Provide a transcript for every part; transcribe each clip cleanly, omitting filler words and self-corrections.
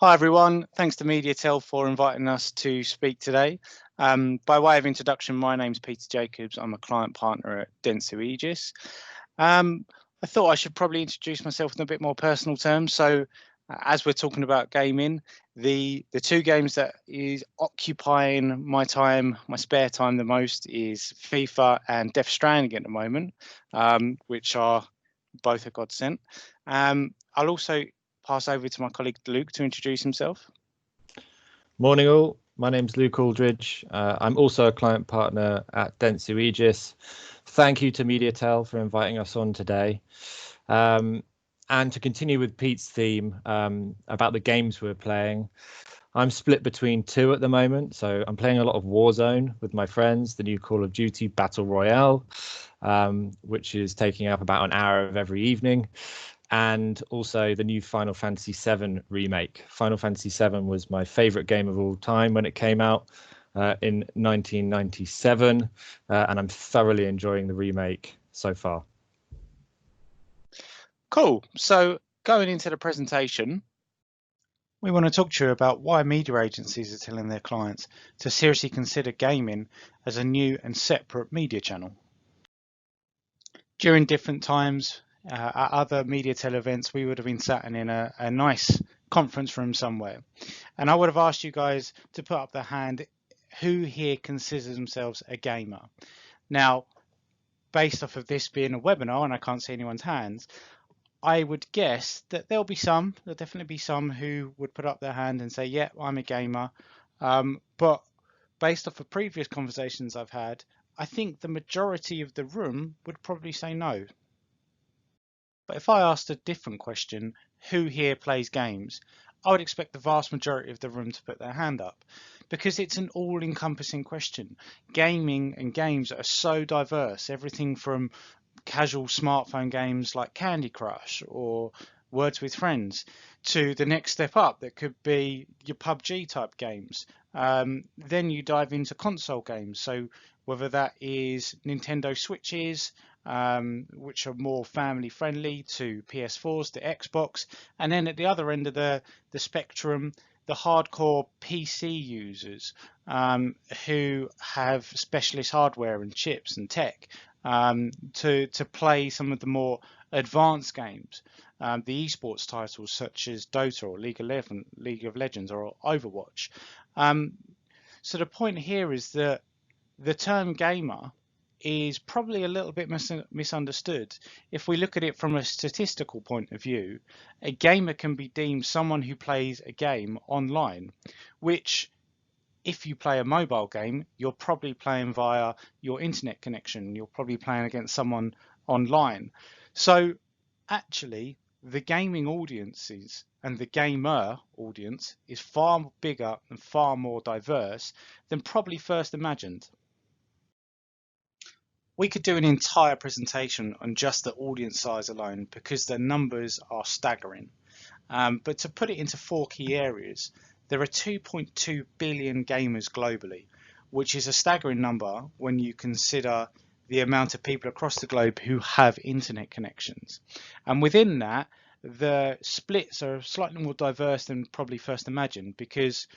Hi everyone, thanks to MediaTel for inviting us to speak today. By way of introduction, my name's Peter Jacobs. I'm a client partner at Dentsu Aegis. I thought I should probably introduce myself in a bit more personal terms. So as we're talking about gaming, the two games that is occupying my time, my spare time the most is FIFA and Death Stranding at the moment, which are both a godsend. I'll also pass over to my colleague Luke to introduce himself. Morning all, my name's Luke Aldridge. I'm also a client partner at Dentsu Aegis. Thank you to MediaTel for inviting us on today. And to continue with Pete's theme about the games we're playing, I'm split between two at the moment. So I'm playing a lot of Warzone with my friends, the new Call of Duty Battle Royale, which is taking up about an hour of every evening. And also the new Final Fantasy VII remake. Final Fantasy VII was my favorite game of all time when it came out in 1997, and I'm thoroughly enjoying the remake so far. Cool. So going into the presentation, we want to talk to you about why media agencies are telling their clients to seriously consider gaming as a new and separate media channel. During different times, at other MediaTel events, we would have been sat in a nice conference room somewhere. And I would have asked you guys to put up the hand, who here considers themselves a gamer? Now, based off of this being a webinar, and I can't see anyone's hands, I would guess that there'll definitely be some who would put up their hand and say, yeah, I'm a gamer. But based off of previous conversations I've had, I think the majority of the room would probably say no. But if I asked a different question, who here plays games? I would expect the vast majority of the room to put their hand up, because it's an all-encompassing question. Gaming and games are so diverse, everything from casual smartphone games like Candy Crush or Words with Friends to the next step up that could be your PUBG type games. Then you dive into console games, so whether that is Nintendo Switches, which are more family friendly, to PS4s, to Xbox, and then at the other end of the spectrum, the hardcore PC users who have specialist hardware and chips and tech to play some of the more advanced games, the esports titles such as Dota or League of Legends or Overwatch. So the point here is that the term gamer is probably a little bit misunderstood. If we look at it from a statistical point of view, a gamer can be deemed someone who plays a game online, which if you play a mobile game, you're probably playing via your internet connection. You're probably playing against someone online. So actually, the gaming audiences and the gamer audience is far bigger and far more diverse than probably first imagined. We could do an entire presentation on just the audience size alone because the numbers are staggering. But to put it into 4 key areas, there are 2.2 billion gamers globally, which is a staggering number when you consider the amount of people across the globe who have internet connections. And within that, the splits are slightly more diverse than probably first imagined, because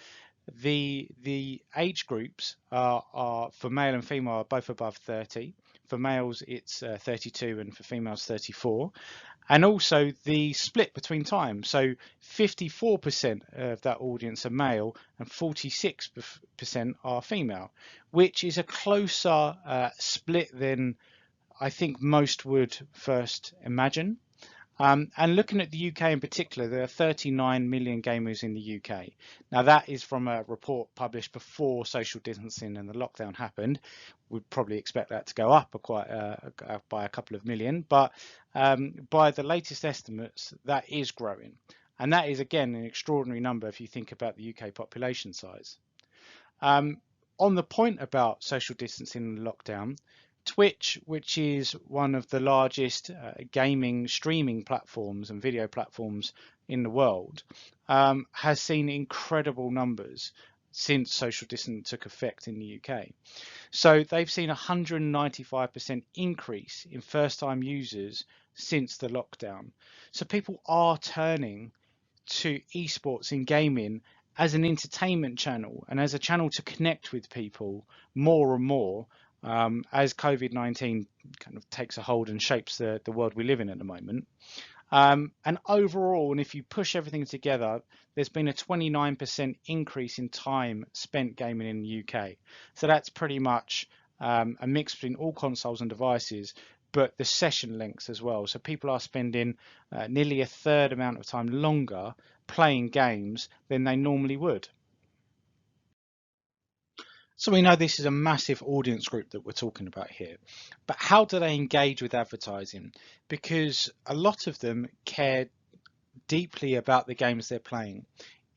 the age groups are for male and female are both above 30. For males, it's 32, and for females, 34. And also the split between time. So 54% of that audience are male and 46% are female, which is a closer split than I think most would first imagine. And looking at the UK in particular, there are 39 million gamers in the UK. Now that is from a report published before social distancing and the lockdown happened. We'd probably expect that to go up by a couple of million, but by the latest estimates, that is growing. And that is, again, an extraordinary number if you think about the UK population size. On the point about social distancing and lockdown, Twitch, which is one of the largest gaming streaming platforms and video platforms in the world, has seen incredible numbers since social distancing took effect in the UK. So they've seen 195% increase in first-time users since the lockdown. So people are turning to esports in gaming as an entertainment channel and as a channel to connect with people more and more, as COVID-19 kind of takes a hold and shapes the world we live in at the moment. And overall, and if you push everything together, there's been a 29% increase in time spent gaming in the UK. So that's pretty much a mix between all consoles and devices, but the session lengths as well. So people are spending nearly a third amount of time longer playing games than they normally would. So we know this is a massive audience group that we're talking about here, but how do they engage with advertising? Because a lot of them care deeply about the games they're playing.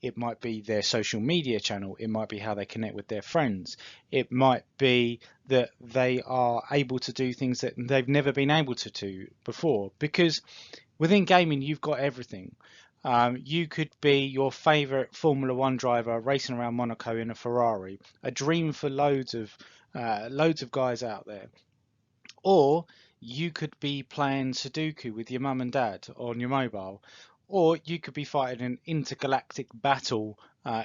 It might be their social media channel, it might be how they connect with their friends, it might be that they are able to do things that they've never been able to do before, because within gaming you've got everything. You could be your favorite Formula One driver racing around Monaco in a Ferrari, a dream for loads of guys out there. Or you could be playing Sudoku with your mum and dad on your mobile, or you could be fighting an intergalactic battle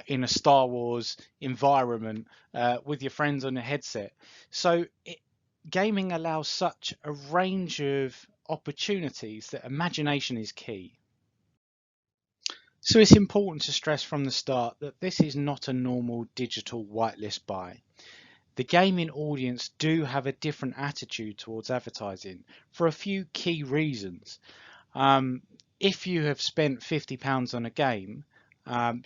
in a Star Wars environment with your friends on a headset. So gaming allows such a range of opportunities that imagination is key. So it's important to stress from the start that this is not a normal digital whitelist buy. The gaming audience do have a different attitude towards advertising for a few key reasons. If you have spent £50 on a game,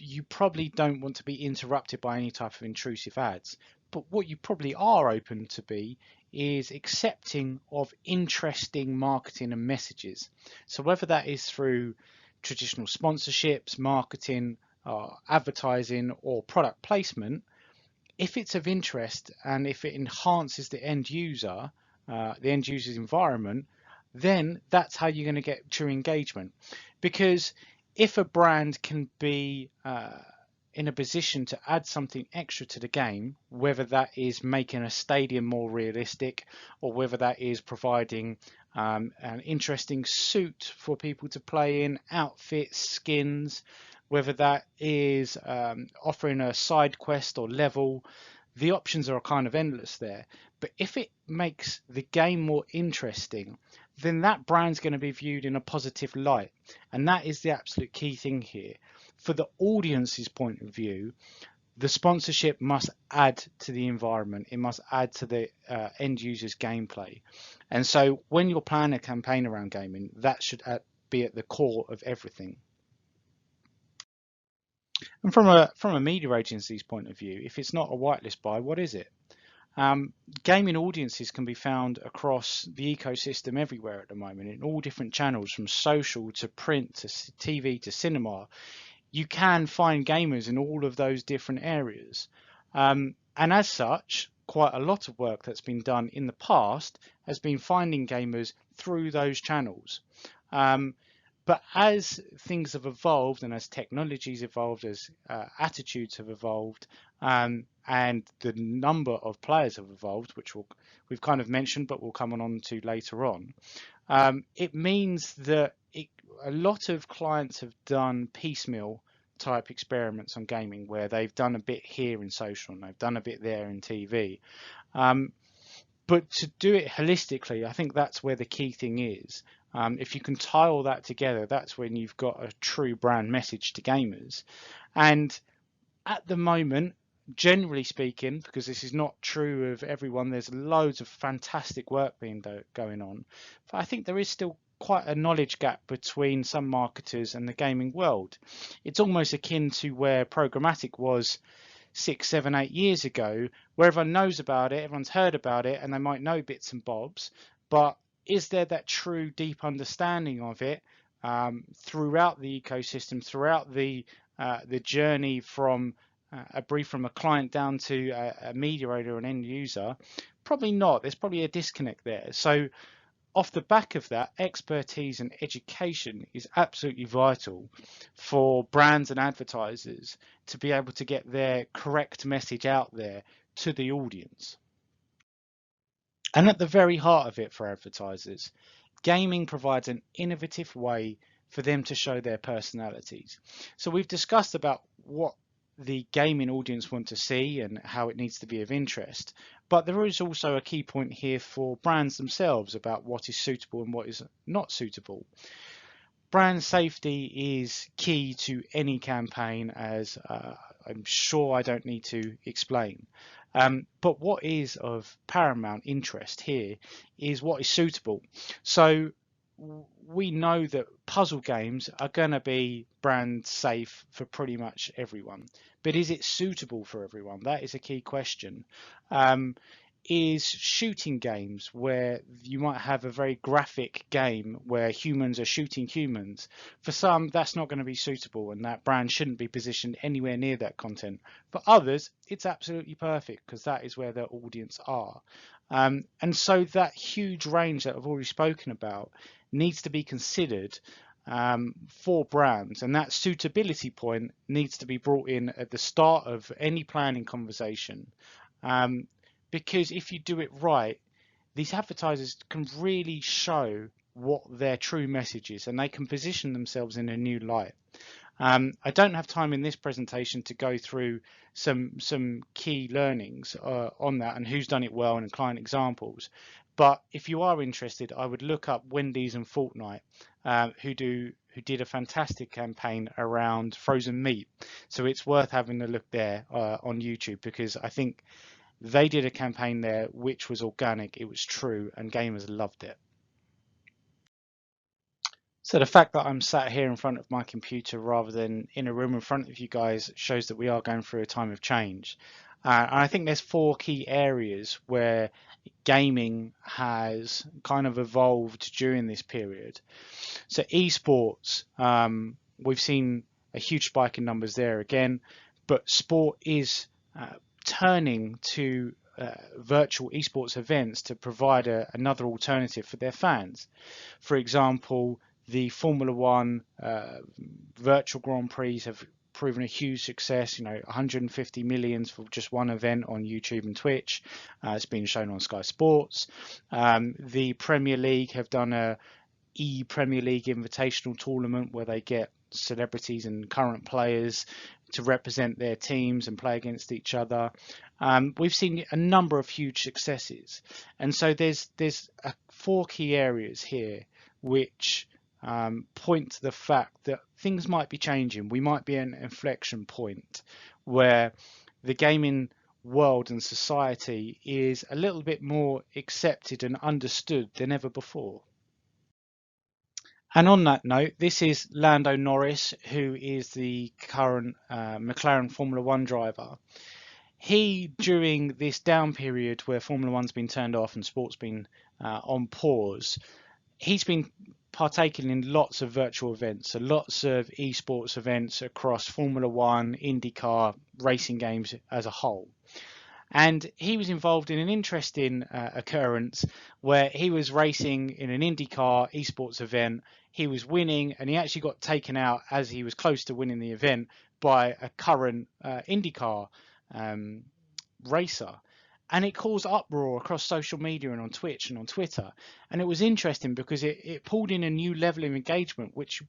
you probably don't want to be interrupted by any type of intrusive ads. But what you probably are open to be is accepting of interesting marketing and messages. So whether that is through traditional sponsorships, marketing, advertising, or product placement, if it's of interest and if it enhances the end user's environment, then that's how you're going to get true engagement. Because if a brand can be in a position to add something extra to the game, whether that is making a stadium more realistic or whether that is providing an interesting suit for people to play in, outfits, skins, whether that is offering a side quest or level, the options are kind of endless there. But if it makes the game more interesting, then that brand's going to be viewed in a positive light. And that is the absolute key thing here. For the audience's point of view, the sponsorship must add to the environment. It must add to the end user's gameplay. And so when you're planning a campaign around gaming, that should be at the core of everything. And from a media agency's point of view, if it's not a whitelist buy, what is it? Gaming audiences can be found across the ecosystem everywhere at the moment, in all different channels, from social to print to TV to cinema. You can find gamers in all of those different areas. And as such, quite a lot of work that's been done in the past has been finding gamers through those channels. But as things have evolved and as technologies evolved, as attitudes have evolved, and the number of players have evolved, which we've kind of mentioned, but we'll come on to later on, it means that a lot of clients have done piecemeal type experiments on gaming, where they've done a bit here in social and they've done a bit there in TV. But to do it holistically, I think that's where the key thing is. If you can tie all that together, that's when you've got a true brand message to gamers. And at the moment, generally speaking, because this is not true of everyone, there's loads of fantastic work going on. But I think there is still quite a knowledge gap between some marketers and the gaming world. It's almost akin to where Programmatic was 6, 7, 8 years ago, where everyone knows about it, everyone's heard about it, and they might know bits and bobs, but is there that true deep understanding of it throughout the ecosystem, throughout the journey from a brief from a client down to a media owner or an end user? Probably not. There's probably a disconnect there. So off the back of that, expertise and education is absolutely vital for brands and advertisers to be able to get their correct message out there to the audience. And at the very heart of it for advertisers, gaming provides an innovative way for them to show their personalities. So we've discussed about what the gaming audience want to see and how it needs to be of interest, but there is also a key point here for brands themselves about what is suitable and what is not suitable. Brand safety is key to any campaign, as I'm sure I don't need to explain. But what is of paramount interest here is what is suitable. So we know that puzzle games are going to be brand safe for pretty much everyone, but is it suitable for everyone? That is a key question. Is shooting games where you might have a very graphic game where humans are shooting humans. For some, that's not going to be suitable, and that brand shouldn't be positioned anywhere near that content. For others, it's absolutely perfect because that is where their audience are. And so that huge range that I've already spoken about needs to be considered for brands, and that suitability point needs to be brought in at the start of any planning conversation. Because if you do it right, these advertisers can really show what their true message is, and they can position themselves in a new light. I don't have time in this presentation to go through some key learnings on that and who's done it well and client examples. But if you are interested, I would look up Wendy's and Fortnite, who did a fantastic campaign around frozen meat. So it's worth having a look there on YouTube, because I think they did a campaign there which was organic, it was true, and gamers loved it. So the fact that I'm sat here in front of my computer rather than in a room in front of you guys shows that we are going through a time of change. And I think there's 4 key areas where gaming has kind of evolved during this period. So esports, we've seen a huge spike in numbers there again, but sport is turning to virtual esports events to provide another alternative for their fans. For example, the Formula One virtual Grand Prix have proven a huge success. 150 millions for just one event on YouTube and Twitch. It's been shown on Sky Sports. The Premier League have done a Premier League Invitational tournament where they get celebrities and current players to represent their teams and play against each other. We've seen a number of huge successes, and so there's 4 key areas here which point to the fact that things might be changing. We might be at an inflection point where the gaming world and society is a little bit more accepted and understood than ever before. And on that note, this is Lando Norris, who is the current McLaren Formula One driver. He, during this down period where Formula One's been turned off and sport's been on pause, he's been partaking in lots of virtual events, so lots of esports events across Formula One, IndyCar, racing games as a whole. And he was involved in an interesting occurrence where he was racing in an IndyCar esports event. He was winning, and he actually got taken out as he was close to winning the event by a current IndyCar racer. And it caused uproar across social media and on Twitch and on Twitter. And it was interesting because it pulled in a new level of engagement, which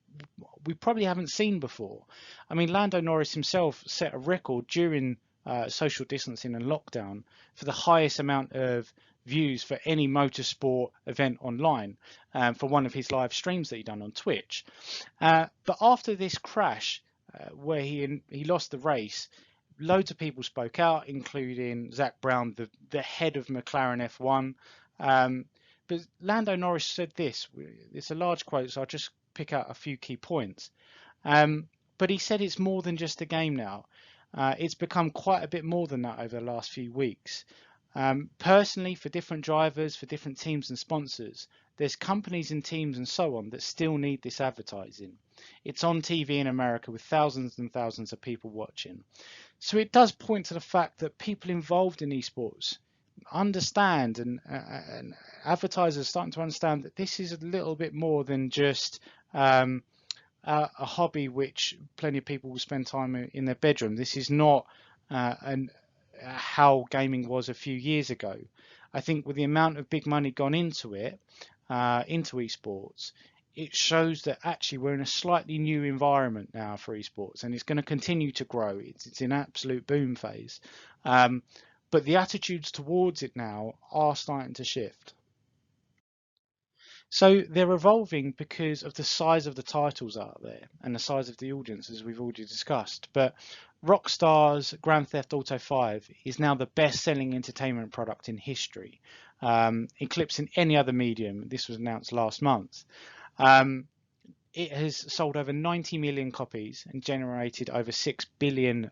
we probably haven't seen before. I mean, Lando Norris himself set a record during social distancing and lockdown for the highest amount of views for any motorsport event online for one of his live streams that he done on Twitch. But after this crash where he lost the race, loads of people spoke out, including Zach Brown, the head of McLaren F1. But Lando Norris said this. It's a large quote, so I'll just pick out a few key points. But he said it's more than just a game now. It's become quite a bit more than that over the last few weeks. Personally, for different drivers, for different teams and sponsors, there's companies and teams and so on that still need this advertising. It's on TV in America with thousands and thousands of people watching. So it does point to the fact that people involved in esports understand, and advertisers are starting to understand that this is a little bit more than just a hobby which plenty of people will spend time in their bedroom. This is not how gaming was a few years ago. I think with the amount of big money gone into it, into esports, it shows that actually we're in a slightly new environment now for esports, and it's going to continue to grow. It's in absolute boom phase. But the attitudes towards it now are starting to shift. So they're evolving because of the size of the titles out there and the size of the audience, as we've already discussed. But Rockstar's Grand Theft Auto 5 is now the best-selling entertainment product in history, eclipsing any other medium. This was announced last month. It has sold over 90 million copies and generated over $6 billion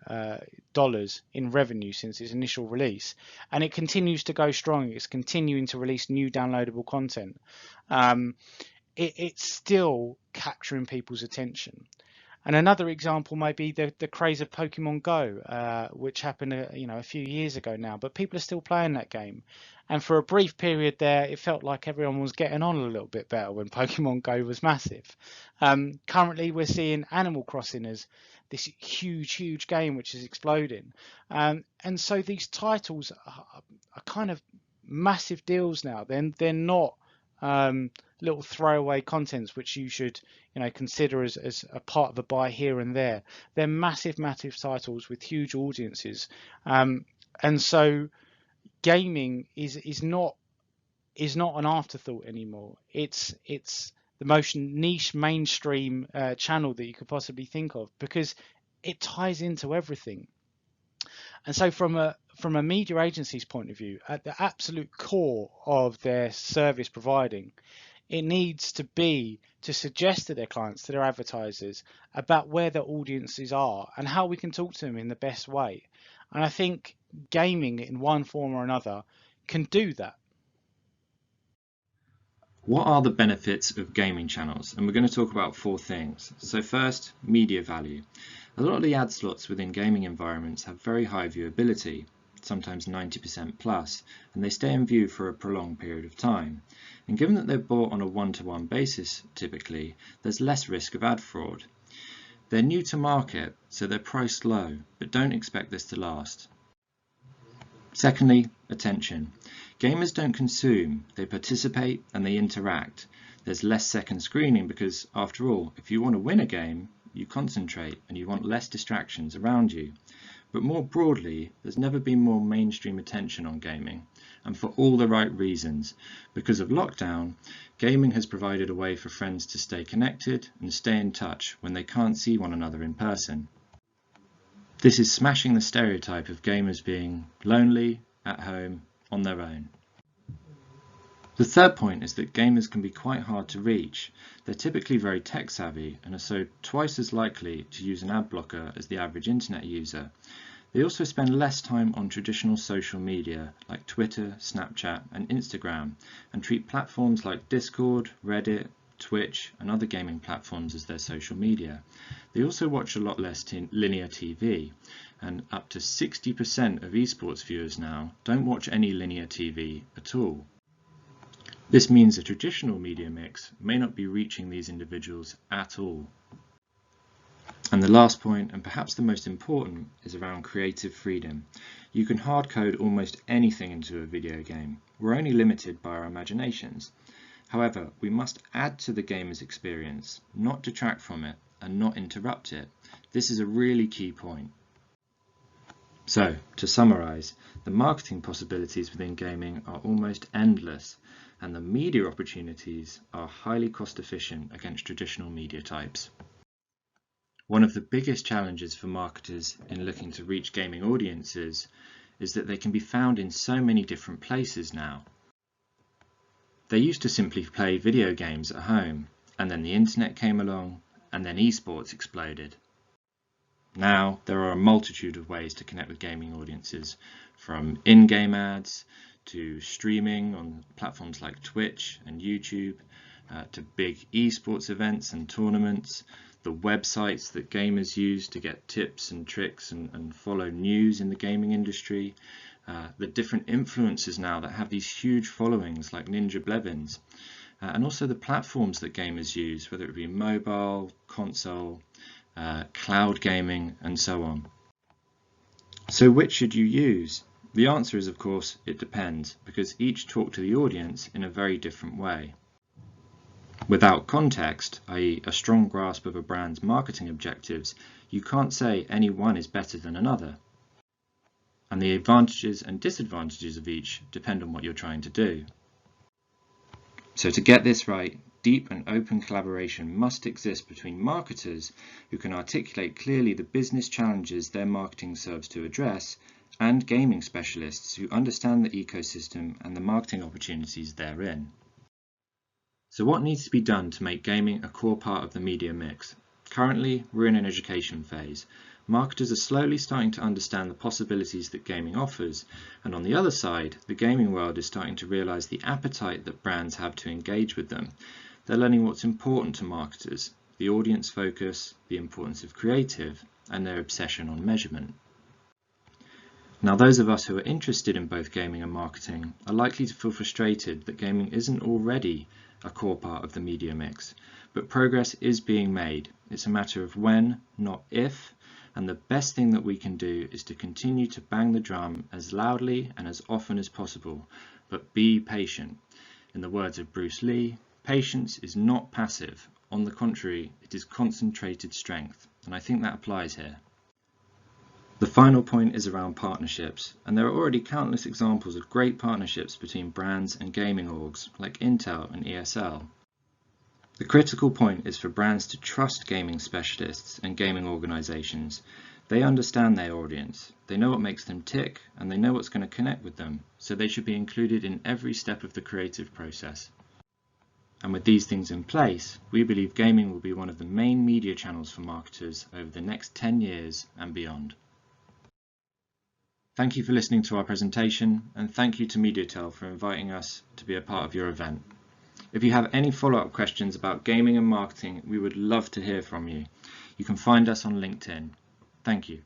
in revenue since its initial release. And it continues to go strong. It's continuing to release new downloadable content. It's still capturing people's attention. And another example might be the craze of Pokemon Go, which happened a few years ago now, but people are still playing that game. And for a brief period there, it felt like everyone was getting on a little bit better when Pokemon Go was massive. Currently, we're seeing Animal Crossing as this huge game which is exploding. And so these titles are kind of massive deals now. They're not little throwaway contents which you should consider as a part of a buy here and there. They're massive titles with huge audiences, and so gaming is not an afterthought anymore. It's the most niche mainstream channel that you could possibly think of, because it ties into everything. And so from a media agency's point of view, at the absolute core of their service providing, it needs to be to suggest to their clients, to their advertisers, about where their audiences are and how we can talk to them in the best way. And I think gaming in one form or another can do that. What are the benefits of gaming channels? And we're going to talk about 4 things. So first, media value. A lot of the ad slots within gaming environments have very high viewability, sometimes 90% plus, and they stay in view for a prolonged period of time. And given that they're bought on a one-to-one basis, typically, there's less risk of ad fraud. They're new to market, so they're priced low, but don't expect this to last. Secondly, attention. Gamers don't consume, they participate and they interact. There's less second screening because, after all, if you want to win a game, you concentrate and you want less distractions around you. But more broadly, there's never been more mainstream attention on gaming, and for all the right reasons. Because of lockdown, gaming has provided a way for friends to stay connected and stay in touch when they can't see one another in person. This is smashing the stereotype of gamers being lonely, at home, on their own. The third point is that gamers can be quite hard to reach. They're typically very tech savvy and are so twice as likely to use an ad blocker as the average internet user. They also spend less time on traditional social media like Twitter, Snapchat and Instagram, and treat platforms like Discord, Reddit, Twitch and other gaming platforms as their social media. They also watch a lot less linear TV, and up to 60% of esports viewers now don't watch any linear TV at all. This means a traditional media mix may not be reaching these individuals at all. And the last point, and perhaps the most important, is around creative freedom. You can hard code almost anything into a video game. We're only limited by our imaginations. However, we must add to the gamer's experience, not detract from it, and not interrupt it. This is a really key point. So, to summarise, the marketing possibilities within gaming are almost endless, and the media opportunities are highly cost efficient against traditional media types. One of the biggest challenges for marketers in looking to reach gaming audiences is that they can be found in so many different places now. They used to simply play video games at home, and then the internet came along, and then esports exploded. Now there are a multitude of ways to connect with gaming audiences, from in-game ads to streaming on platforms like Twitch and YouTube, to big esports events and tournaments, the websites that gamers use to get tips and tricks and follow news in the gaming industry, the different influencers now that have these huge followings like Ninja Blevins, and also the platforms that gamers use, whether it be mobile, console, cloud gaming and so on. So which should you use? The answer is, of course, it depends, because each talk to the audience in a very different way. Without context, i.e. a strong grasp of a brand's marketing objectives, you can't say any one is better than another. And the advantages and disadvantages of each depend on what you're trying to do. So to get this right, deep and open collaboration must exist between marketers who can articulate clearly the business challenges their marketing serves to address, and gaming specialists who understand the ecosystem and the marketing opportunities therein. So what needs to be done to make gaming a core part of the media mix? Currently, we're in an education phase. Marketers are slowly starting to understand the possibilities that gaming offers, and on the other side, the gaming world is starting to realize the appetite that brands have to engage with them. They're learning what's important to marketers, the audience focus, the importance of creative, and their obsession on measurement. Now, those of us who are interested in both gaming and marketing are likely to feel frustrated that gaming isn't already a core part of the media mix, but progress is being made. It's a matter of when, not if, and the best thing that we can do is to continue to bang the drum as loudly and as often as possible, but be patient. In the words of Bruce Lee, patience is not passive. On the contrary, it is concentrated strength, and I think that applies here. The final point is around partnerships, and there are already countless examples of great partnerships between brands and gaming orgs like Intel and ESL. The critical point is for brands to trust gaming specialists and gaming organizations. They understand their audience, they know what makes them tick, and they know what's going to connect with them, so they should be included in every step of the creative process. And with these things in place, we believe gaming will be one of the main media channels for marketers over the next 10 years and beyond. Thank you for listening to our presentation, and thank you to MediaTel for inviting us to be a part of your event. If you have any follow-up questions about gaming and marketing, we would love to hear from you. You can find us on LinkedIn. Thank you.